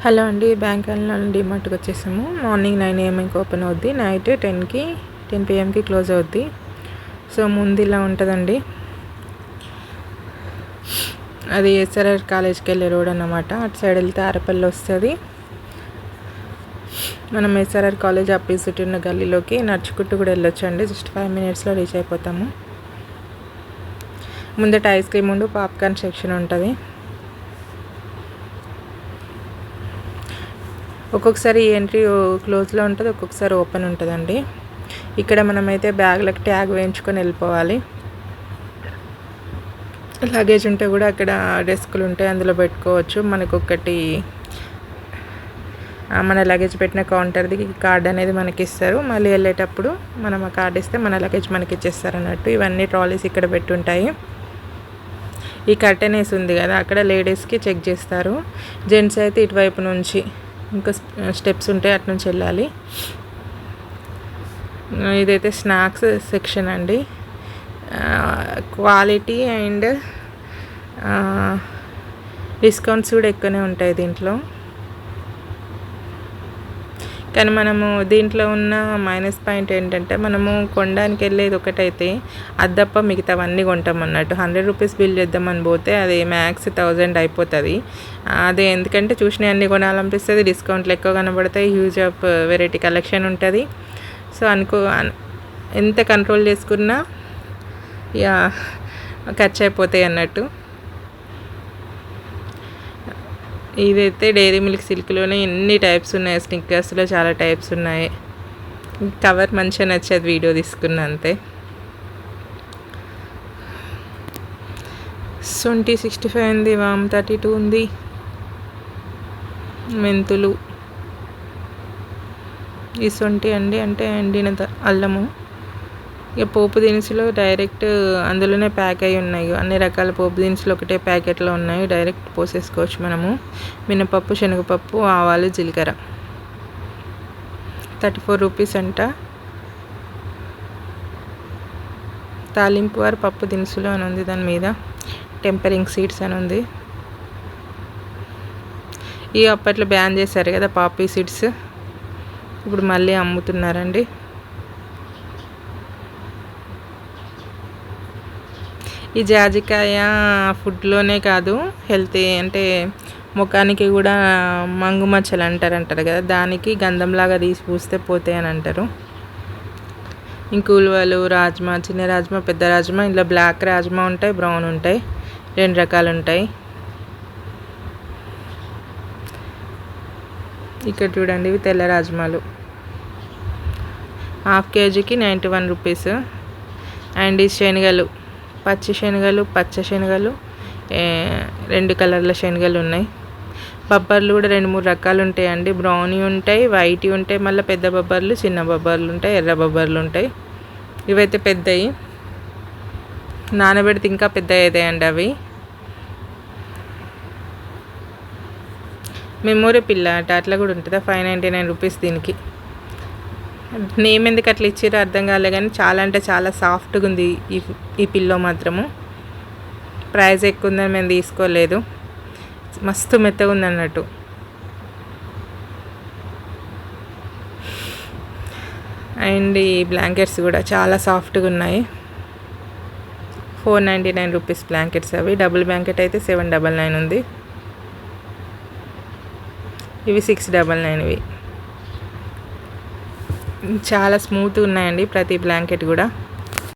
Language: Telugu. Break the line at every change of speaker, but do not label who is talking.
హలో అండి, బ్యాంక్ వెళ్ళాలని డిమార్ట్కి వచ్చేసాము. మార్నింగ్ 9 AM ఓపెన్ అవుద్ది, నైట్ 10 PM క్లోజ్ అవుద్ది. సో ముందు ఇలా ఉంటుందండి. అది SRR కాలేజ్కి వెళ్ళే రోడ్ అన్నమాట. అటు సైడ్ వెళ్తే అరపల్లి వస్తుంది. మనం SRR కాలేజ్ ఆపోజిట్ ఉన్న గల్లీలోకి నడుచుకుంటూ కూడా వెళ్ళొచ్చండి. జస్ట్ 5 minutesలో రీచ్ అయిపోతాము. ముందట ఐస్ క్రీమ్ ఉండు పాప్కార్న్ సెక్షన్ ఉంటుంది. ఒక్కొక్కసారి ఎంట్రీ క్లోజ్లో ఉంటుంది, ఒక్కొక్కసారి ఓపెన్ ఉంటుందండి. ఇక్కడ మనమైతే బ్యాగ్లకు ట్యాగ్ వేయించుకొని వెళ్ళిపోవాలి. లగేజ్ ఉంటే కూడా అక్కడ డెస్క్లు ఉంటాయి, అందులో పెట్టుకోవచ్చు. మనకొకటి మన లగేజ్ పెట్టిన కౌంటర్ది కార్డ్ అనేది మనకి ఇస్తారు. మళ్ళీ వెళ్ళేటప్పుడు మనం ఆ కార్డ్ ఇస్తే మన లగేజ్ మనకి ఇచ్చేస్తారు అన్నట్టు. ఇవన్నీ ట్రాలీస్ ఇక్కడ పెట్టుంటాయి. ఈ కర్టెన్ వేసి ఉంది కదా, అక్కడ లేడీస్కి చెక్ చేస్తారు. జెంట్స్ అయితే ఇటువైపు నుంచి ఇంకా స్టెప్స్ ఉంటాయి, అటు నుంచి వెళ్ళాలి. ఇదైతే స్నాక్స్ సెక్షన్ అండి. క్వాలిటీ అండ్ డిస్కౌంట్స్ కూడా ఎక్కువనే ఉంటాయి దీంట్లో. కానీ మనము దీంట్లో ఉన్న మైనస్ పాయింట్ ఏంటంటే, మనము కొనడానికి వెళ్ళేది ఒకటైతే అది తప్ప మిగతావన్నీ కొంటాం అన్నట్టు. 100 రూపీస్ బిల్ చేద్దామని పోతే అది మ్యాక్స్ 1000 అయిపోతుంది. అదే ఎందుకంటే చూసినవి అన్నీ కొనాలనిపిస్తుంది, డిస్కౌంట్లు ఎక్కువ కనబడతాయి, హ్యూజ్ ఆఫ్ వెరైటీ కలెక్షన్ ఉంటుంది. సో ఎంత కంట్రోల్ చేసుకున్నా ఖర్చు అయిపోతాయి అన్నట్టు. ఇదైతే డైరీ మిల్క్ సిల్క్లోనే ఎన్ని టైప్స్ ఉన్నాయి, స్నిక్కర్స్లో చాలా టైప్స్ ఉన్నాయి. కవర్ మంచిగా నచ్చేది, వీడియో తీసుకున్నా అంతే. 65 ఉంది, వామ్ 32 ఉంది, మెంతులు ఈ అండి, అంటే ఎండిన అల్లము. ఇక పోపు దినుసులు డైరెక్ట్ అందులోనే ప్యాక్ అయి ఉన్నాయి. అన్ని రకాల పోపు దినుసులు ఒకటే ప్యాకెట్లో ఉన్నాయి, డైరెక్ట్ పోసేసుకోవచ్చు మనము. మినపప్పు, శనగపప్పు, ఆవాలు, జీలకర్ర 34 రూపీస్ అంట. తాలింపు వారు పప్పు దినుసులు అని ఉంది, దాని మీద టెంపరింగ్ సీడ్స్ అని ఉంది. ఇవి అప్పట్లో బ్యాన్ చేశారు కదా పాపీ సీడ్స్, ఇప్పుడు మళ్ళీ అమ్ముతున్నారండి. ఈ జాజికాయ ఫుడ్లోనే కాదు, హెల్తీ అంటే ముఖానికి కూడా మంగు మచ్చలు అంటారు కదా, దానికి గంధంలాగా తీసి పూస్తే పోతాయి అని అంటారు. ఇంక ఉలువలు, రాజ్మా, చిన్న రాజ్మా, పెద్ద రాజ్మా, ఇందులో బ్లాక్ రాజ్మా ఉంటాయి, బ్రౌన్ ఉంటాయి, 2 రకాలు ఉంటాయి. ఇక్కడ చూడండి, ఇవి తెల్ల రాజ్మాలు. 1/2 kgకి 91 రూపీస్. అండ్ ఈ శనగలు, పచ్చి శనగలు, పచ్చ శనగలు, 2 కలర్ల శనగలు ఉన్నాయి. బొబ్బర్లు కూడా 2-3 రకాలు ఉంటాయండి. బ్రౌనీ ఉంటాయి, వైట్ ఉంటాయి, మళ్ళీ పెద్ద బొబ్బర్లు, చిన్న బొబ్బర్లు ఉంటాయి, ఎర్ర బొబ్బర్లు ఉంటాయి. ఇవైతే పెద్దవి, నానబెడితే ఇంకా పెద్దవి అవుతాయండి అవి. మెమోరీ పిల్ల అట, అట్లా కూడా ఉంటుందా? 599 రూపీస్ దీనికి. నేమ్ ఎందుకు అట్లా ఇచ్చారో అర్థం కాలే, కానీ చాలా అంటే చాలా సాఫ్ట్గా ఉంది ఈ పిల్లో మాత్రము. ప్రైస్ ఎక్కువ ఉందని మేము తీసుకోలేదు, మస్తు మెత్తగా ఉంది అన్నట్టు. అండ్ ఈ బ్లాంకెట్స్ కూడా చాలా సాఫ్ట్గా ఉన్నాయి. 499 రూపీస్ బ్లాంకెట్స్ అవి. డబుల్ బ్లాంకెట్ అయితే 799 ఉంది, ఇవి 699. ఇవి చాలా స్మూత్గా ఉన్నాయండి ప్రతి బ్లాంకెట్ కూడా.